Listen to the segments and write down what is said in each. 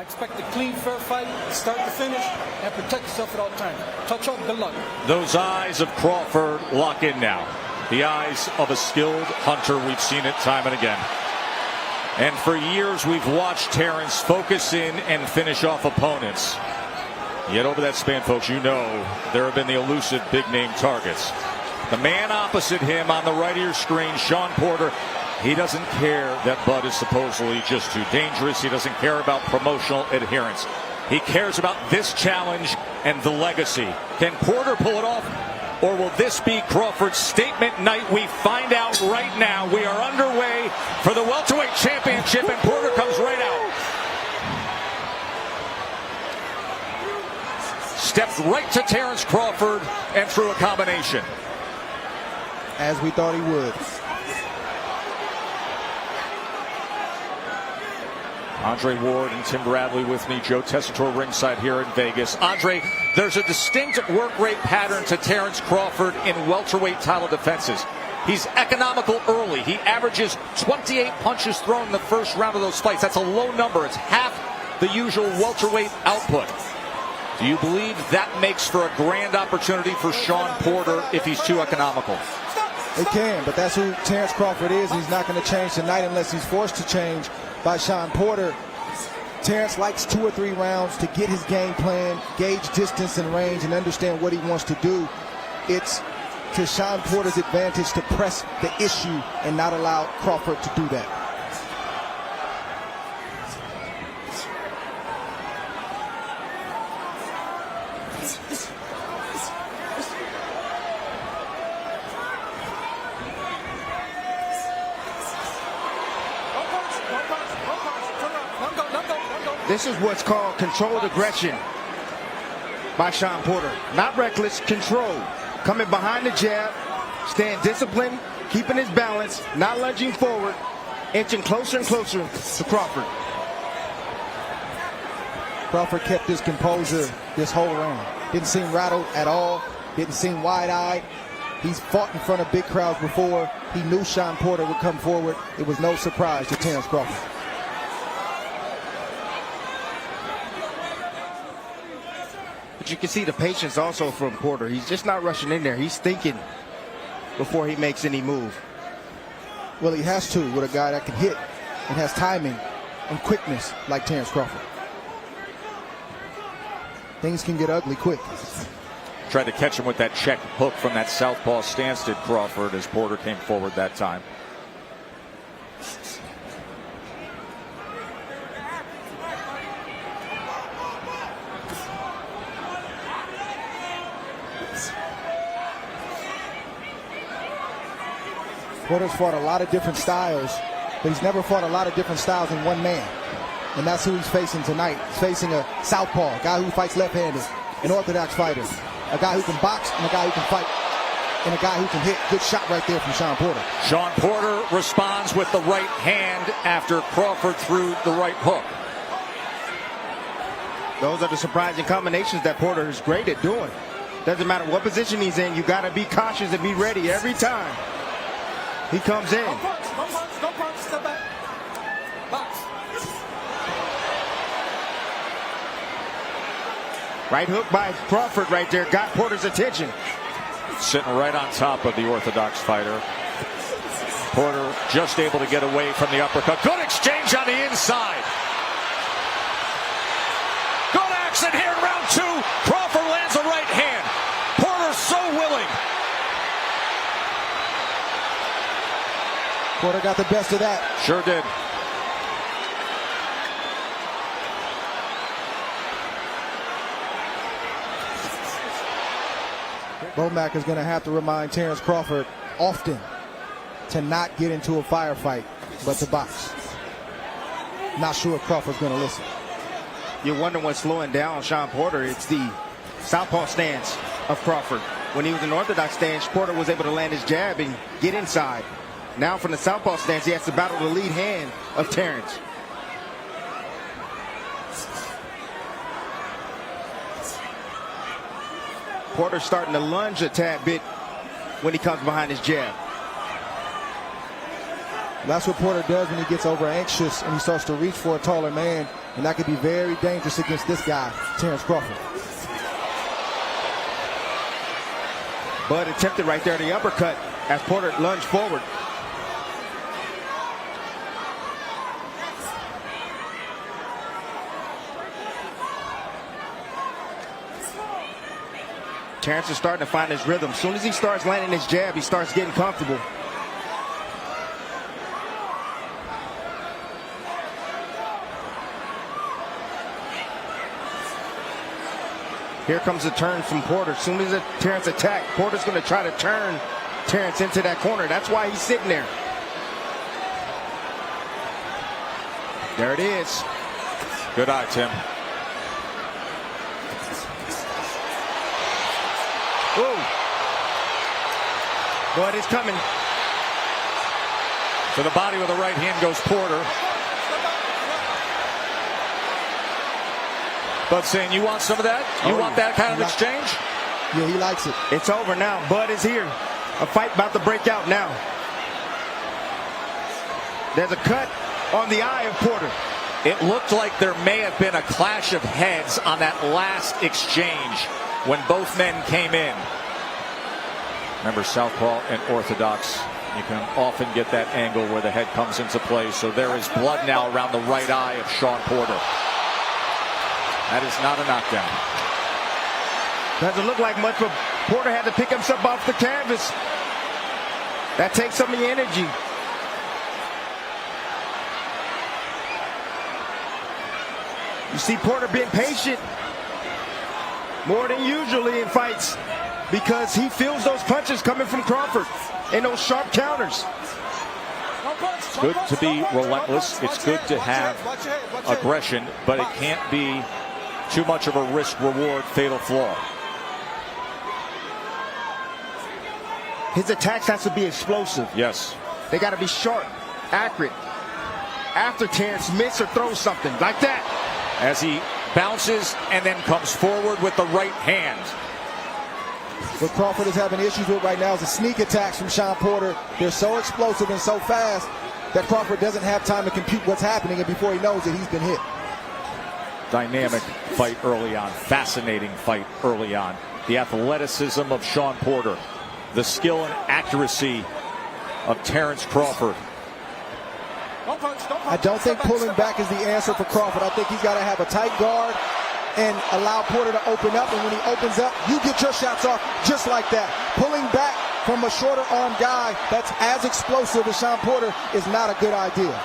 I expect a clean, fair fight, start to finish, and protect yourself at all times. Touch up, good luck. Those eyes of Crawford lock in now. The eyes of a skilled hunter. We've seen it time and again. And for years, we've watched Terence focus in and finish off opponents. Yet over that span, folks, you know there have been the elusive big-name targets. The man opposite him on the right of your screen, Shawn Porter, he doesn't care that Bud is supposedly just too dangerous. He doesn't care about promotional adherence. He cares about this challenge and the legacy. Can Porter pull it off, or will this be Crawford's statement night? We find out right now. We are underway for the welterweight championship, and Porter comes right out. Stepped right to Terence Crawford and threw a combination. As we thought he would. Andre Ward and Tim Bradley with me. Joe Tessitore ringside here in Vegas. Andre, there's a distinct work rate pattern to Terence Crawford in welterweight title defenses. He's economical early. He averages 28 punches thrown in the first round of those fights. That's a low number. It's half the usual welterweight output. Do you believe that makes for a grand opportunity for Shawn Porter if he's too economical? It can, but that's who Terence Crawford is. He's not going to change tonight unless he's forced to change by Shawn Porter. Terence likes 2 or 3 rounds to get his game plan, gauge distance and range, and understand what he wants to do. It's to Shawn Porter's advantage to press the issue and not allow Crawford to do that. This is what's called controlled aggression by Shawn Porter. Not reckless, controlled. Coming behind the jab, staying disciplined, keeping his balance, not lunging forward, inching closer and closer to Crawford. Crawford kept his composure this whole round. Didn't seem rattled at all. Didn't seem wide-eyed. He's fought in front of big crowds before. He knew Shawn Porter would come forward. It was no surprise to Terence Crawford. But you can see the patience also from Porter. He's just not rushing in there. He's thinking before he makes any move. Well, he has to with a guy that can hit and has timing and quickness like Terence Crawford. Things can get ugly quick. Tried to catch him with that check hook from that southpaw stance, did Crawford, as Porter came forward that time. Porter's fought a lot of different styles, but he's never fought a lot of different styles in one man. And that's who he's facing tonight. He's facing a southpaw, a guy who fights left-handed, an orthodox fighter, a guy who can box and a guy who can fight, and a guy who can hit. Good shot right there from Shawn Porter. Shawn Porter responds with the right hand after Crawford threw the right hook. Those are the surprising combinations that Porter is great at doing. Doesn't matter what position he's in, you got to be cautious and be ready every time he comes in. Don't punch, step back. Box. Right hook by Crawford right there got Porter's attention. Sitting right on top of the orthodox fighter. Porter just able to get away from the uppercut. Good exchange on the inside. Good action here in round 2. Crawford lands a right hand. Porter so willing. Porter got the best of that. Sure did. Bomac is going to have to remind Terence Crawford often to not get into a firefight, but to box. Not sure if Crawford's going to listen. You're wondering what's slowing down Shawn Porter. It's the southpaw stance of Crawford. When he was in orthodox stance, Porter was able to land his jab and get inside. Now from the southpaw stance, he has to battle the lead hand of Terence. Porter's starting to lunge a tad bit when he comes behind his jab. That's what Porter does when he gets over anxious and he starts to reach for a taller man, and that could be very dangerous against this guy, Terence Crawford. Bud attempted right there the uppercut as Porter lunged forward. Terence is starting to find his rhythm. As soon as he starts landing his jab, he starts getting comfortable. Here comes the turn from Porter. As soon as Terence attacks, Porter's going to try to turn Terence into that corner. That's why he's sitting there. There it is. Good eye, Tim. Ooh. But it's coming. To the body with the right hand goes Porter. Bud saying, you want some of that? You want that kind of exchange? Yeah, he likes it. It's over now. Bud is here. A fight about to break out now. There's a cut on the eye of Porter. It looked like there may have been a clash of heads on that last exchange when both men came in. Remember, southpaw and orthodox, you can often get that angle where the head comes into play. So there is blood now around the right eye of Shawn Porter. That is not a knockdown. Doesn't look like much, but Porter had to pick himself off the canvas. That takes some of the energy. You see Porter being patient more than usually in fights because he feels those punches coming from Crawford and those sharp counters. It's good to be relentless. It's good to have aggression, but it can't be too much of a risk-reward fatal flaw. His attacks has to be explosive. Yes. They got to be sharp, accurate. After Terence misses or throws something like that. As he bounces and then comes forward with the right hand. What Crawford is having issues with right now is the sneak attacks from Shawn Porter. They're so explosive and so fast that Crawford doesn't have time to compute what's happening, and before he knows it, he's been hit. Dynamic fight early on. Fascinating fight early on. The athleticism of Shawn Porter. The skill and accuracy of Terence Crawford. I don't think pulling back is the answer for Crawford. I think he's got to have a tight guard and allow Porter to open up. And when he opens up, you get your shots off just like that. Pulling back from a shorter arm guy that's as explosive as Shawn Porter is not a good idea.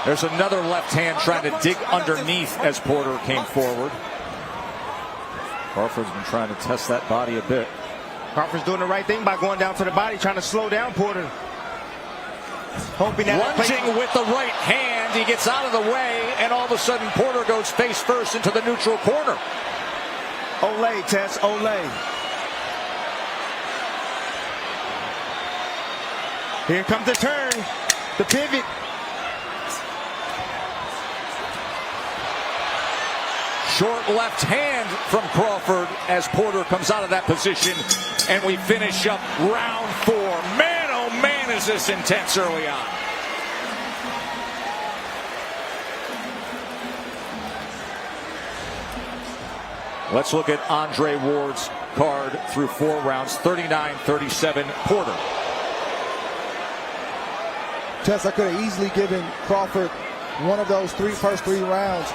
There's another left hand trying to dig underneath as Porter came forward. Crawford's been trying to test that body a bit. Crawford's doing the right thing by going down to the body, trying to slow down Porter. Hoping that lunging with the right hand, he gets out of the way, and all of a sudden Porter goes face first into the neutral corner. Olay, Tess, olay. Here comes the turn, the pivot. Short left hand from Crawford as Porter comes out of that position, and we finish up round 4. Man, oh man, is this intense early on. Let's look at Andre Ward's card through 4 rounds. 39-37 Porter. Tess, I could have easily given Crawford one of those first three rounds.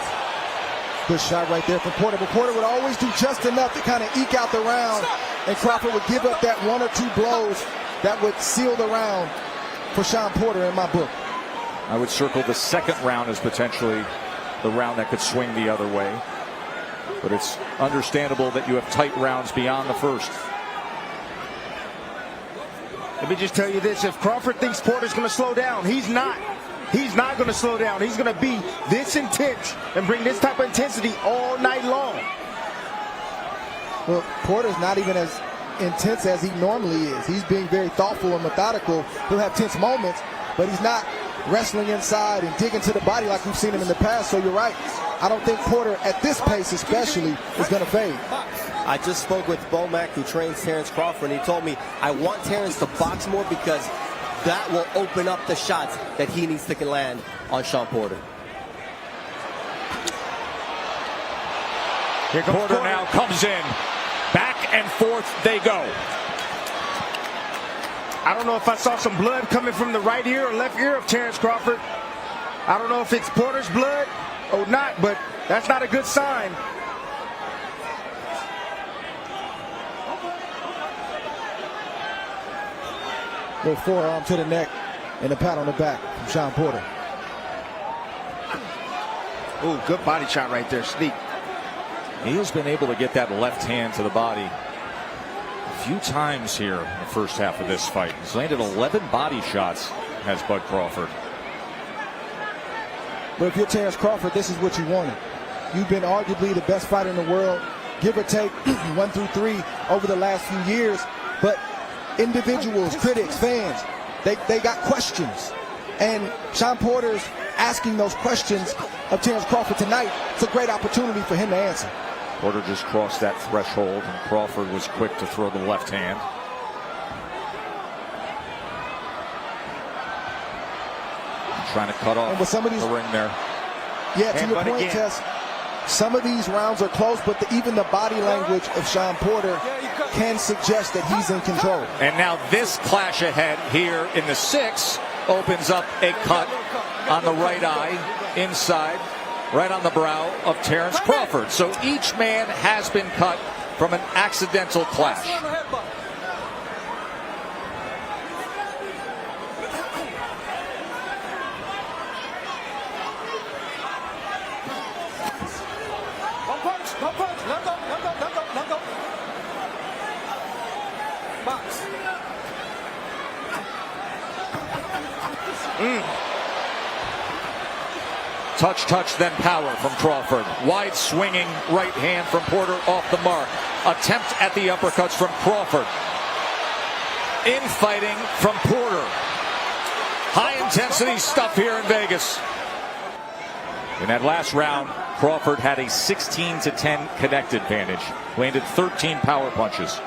Good shot right there from Porter, but Porter would always do just enough to kind of eke out the round, and Crawford would give up that 1 or 2 blows that would seal the round for Shawn Porter in my book. I would circle the second round as potentially the round that could swing the other way, but it's understandable that you have tight rounds beyond the first. Let me just tell you this, if Crawford thinks Porter's going to slow down, he's not. He's not going to slow down. He's going to be this intense and bring this type of intensity all night long. Well, Porter's not even as intense as he normally is. He's being very thoughtful and methodical. He'll have tense moments, but he's not wrestling inside and digging to the body like we've seen him in the past. So you're right. I don't think Porter, at this pace especially, is going to fade. I just spoke with Bomac, who trains Terence Crawford, and he told me, I want Terence to box more because that will open up the shots that he needs to land on Shawn Porter. Here comes Porter now comes in. Back and forth they go. I don't know if I saw some blood coming from the right ear or left ear of Terence Crawford. I don't know if it's Porter's blood or not, but that's not a good sign. Little forearm to the neck and a pat on the back from Shawn Porter. Ooh, good body shot right there, sneak. He has been able to get that left hand to the body a few times here in the first half of this fight. He's landed 11 body shots, has Bud Crawford. But if you're Terence Crawford, this is what you wanted. You've been arguably the best fighter in the world, give or take 1 through 3 over the last few years. But individuals, critics, fans, they got questions. And Shawn Porter's asking those questions of Terence Crawford tonight. It's a great opportunity for him to answer. Porter just crossed that threshold, and Crawford was quick to throw the left hand. Trying to cut off with some of these, the ring there. Yeah, to your point, Tess, some of these rounds are close, but even the body language of Shawn Porter can suggest that he's in control. And now this clash ahead here in the 6th opens up a cut on the right eye, inside, right on the brow of Terence Crawford. So each man has been cut from an accidental clash. Touch, then power from Crawford. Wide swinging right hand from Porter off the mark. Attempt at the uppercuts from Crawford. Infighting from Porter. High intensity stuff here in Vegas. In that last round, Crawford had a 16-10 connect advantage. Landed 13 power punches.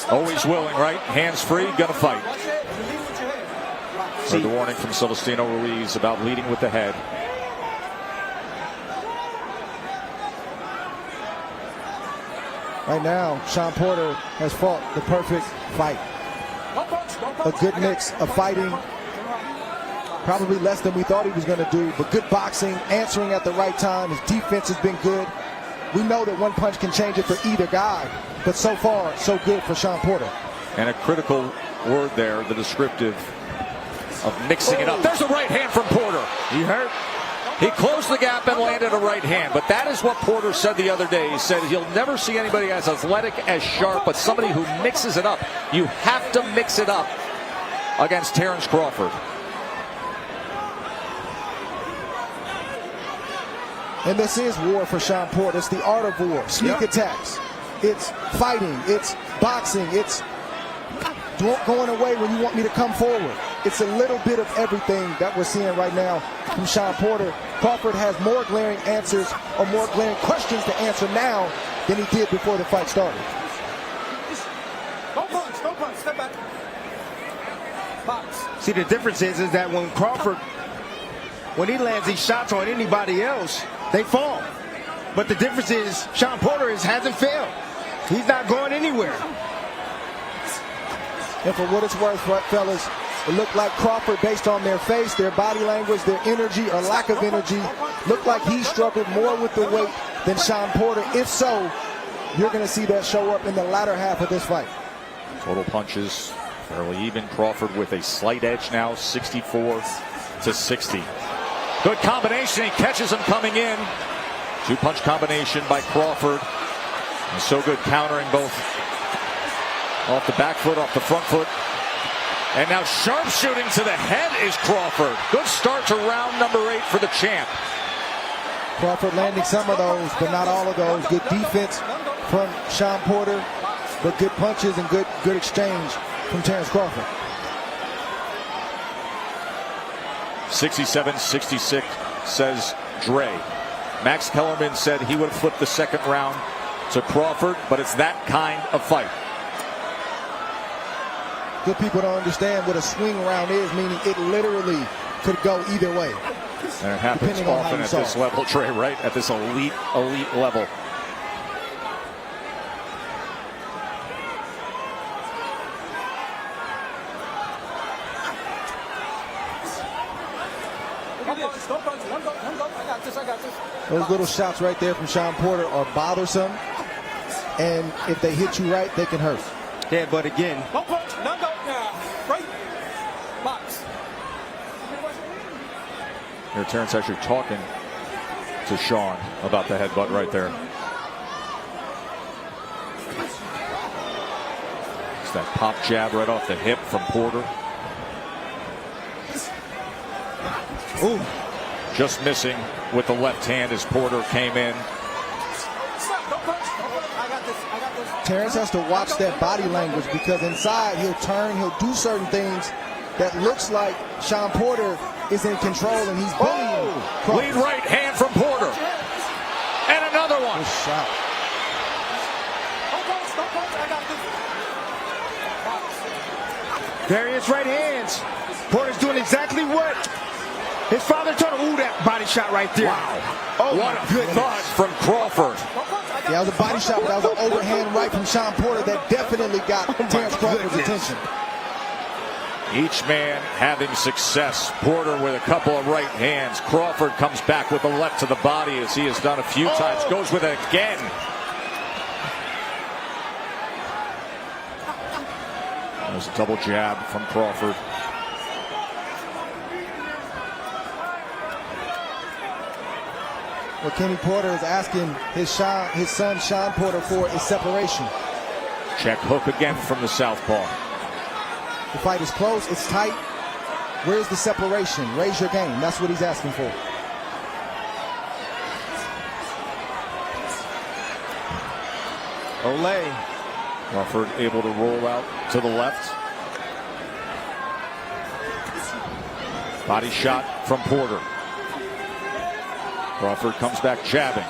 Always willing, right? Hands free, gonna fight. Heard the warning from Celestino Ruiz about leading with the head. Right now, Shawn Porter has fought the perfect fight. A good mix of fighting, probably less than we thought he was going to do, but good boxing, answering at the right time. His defense has been good. We know that one punch can change it for either guy, but so far, so good for Shawn Porter. And a critical word there, the descriptive of mixing it up. There's a right hand from Porter. He hurt. He closed the gap and landed a right hand. But that is what Porter said the other day. He said he'll never see anybody as athletic, as sharp, but somebody who mixes it up. You have to mix it up against Terence Crawford. And this is war for Shawn Porter. It's the art of war. Sneak attacks. It's fighting. It's boxing. It's going away when you want me to come forward. It's a little bit of everything that we're seeing right now from Shawn Porter. Crawford has more glaring answers or more glaring questions to answer now than he did before the fight started. Don't punch, step back. Box. See, the difference is that when Crawford, when he lands these shots on anybody else, they fall. But the difference is Shawn Porter hasn't failed. He's not going anywhere. And for what it's worth, fellas, it looked like Crawford, based on their face, their body language, their energy or lack of energy, looked like he struggled more with the weight than Shawn Porter. If so, you're going to see that show up in the latter half of this fight. Total punches fairly even. Crawford with a slight edge now, 64-60. Good combination. He catches him coming in. Two-punch combination by Crawford. And so good countering both off the back foot, off the front foot. And now sharpshooting to the head is Crawford. Good start to round number 8 for the champ. Crawford landing some of those, but not all of those. Good defense from Shawn Porter. but good punches and good exchange from Terence Crawford. 67-66 says Dre. Max Kellerman said he would have flipped the second round to Crawford, but it's that kind of fight. Good people don't understand what a swing round is, meaning it literally could go either way. And it happens often at this level, Trey, right? At this elite level. Those little shots right there from Shawn Porter are bothersome, and if they hit you right, they can hurt. Yeah, but again, Here, Terence actually talking to Shawn about the headbutt right there. It's that pop jab right off the hip from Porter. Ooh. Just missing with the left hand as Porter came in. Terence has to watch that body language, because inside he'll turn, he'll do certain things that looks like Shawn Porter is in control and he's bullying. Lead right hand from Porter. And another one. Good shot. various right hands. Porter's doing exactly what his father told him. Ooh, that body shot right there. Wow. Oh, what my a goodness. thud from Crawford. Yeah, that was a body shot, but that was an overhand right from Shawn Porter that definitely got Terence Crawford's attention. Each man having success. Porter with a couple of right hands. Crawford comes back with the left to the body, as he has done a few times. Goes with it again. There's a double jab from Crawford. What Kenny Porter is asking his son Shawn Porter for is separation. Check hook again from the southpaw. The fight is close, it's tight. Where's the separation? Raise your game. That's what he's asking for. Olay. Crawford able to roll out to the left. Body shot from Porter. Crawford comes back jabbing.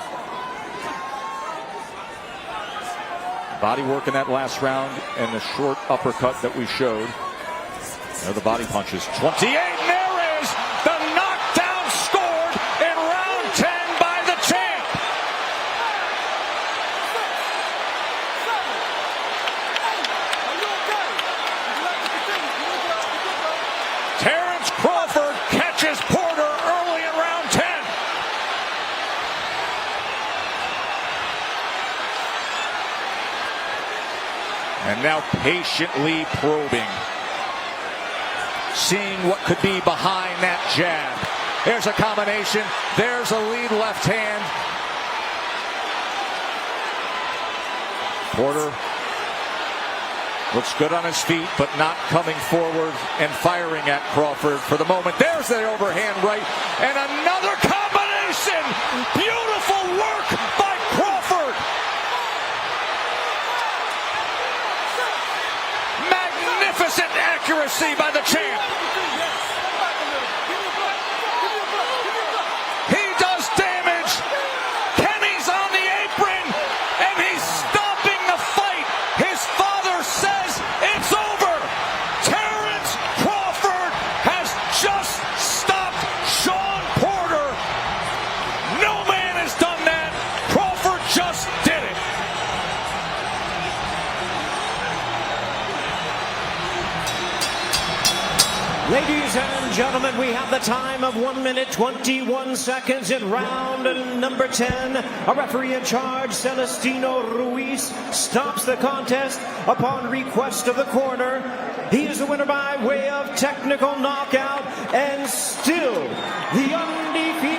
Body work in that last round and the short uppercut that we showed. There are the body punches. 28, and there is the knockdown scored in round 10 by the champ. Terence Crawford catches Porter early in round 10. And now patiently probing. Seeing what could be behind that jab. There's a combination. There's a lead left hand. Porter looks good on his feet, but not coming forward and firing at Crawford for the moment. There's the overhand right. And another combination. Beautiful work by Crawford. Magnificent accuracy by the champ. He does damage. Kenny's on the apron, and he's stopping the fight. His father says it's over. Terence Crawford has just stopped Shawn Porter. No man has done that. Crawford just did it. Ladies and gentlemen, we have the time of 1 minute 21 seconds in round number 10. A referee in charge, Celestino Ruiz, stops the contest upon request of the corner. He is the winner by way of technical knockout and still the undefeated